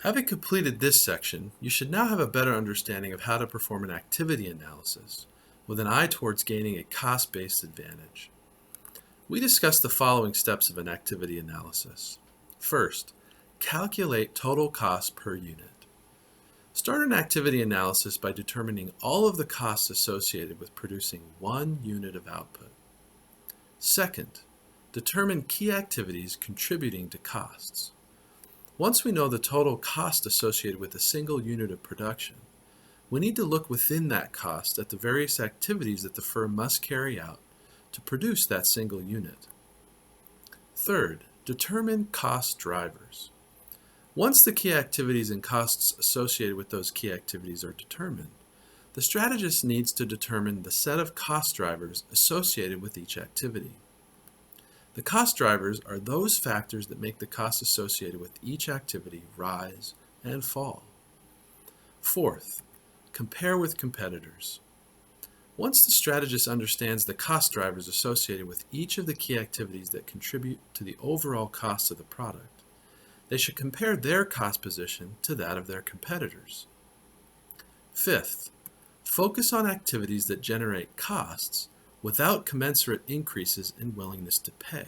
Having completed this section, you should now have a better understanding of how to perform an activity analysis with an eye towards gaining a cost-based advantage. We discussed the following steps of an activity analysis. First, calculate total cost per unit. Start an activity analysis by determining all of the costs associated with producing 1 unit of output. Second, determine key activities contributing to costs. Once we know the total cost associated with a single unit of production, we need to look within that cost at the various activities that the firm must carry out to produce that single unit. Third, determine cost drivers. Once the key activities and costs associated with those key activities are determined, the strategist needs to determine the set of cost drivers associated with each activity. The cost drivers are those factors that make the costs associated with each activity rise and fall. Fourth, compare with competitors. Once the strategist understands the cost drivers associated with each of the key activities that contribute to the overall cost of the product, they should compare their cost position to that of their competitors. Fifth, focus on activities that generate costs without commensurate increases in willingness to pay.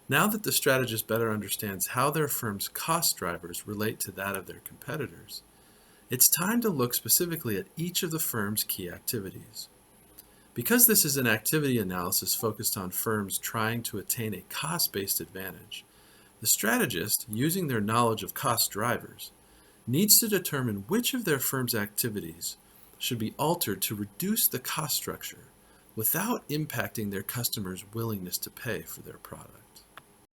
Now that the strategist better understands how their firm's cost drivers relate to that of their competitors, it's time to look specifically at each of the firm's key activities. Because this is an activity analysis focused on firms trying to attain a cost-based advantage, the strategist, using their knowledge of cost drivers, needs to determine which of their firm's activities should be altered to reduce the cost structure without impacting their customers' willingness to pay for their product.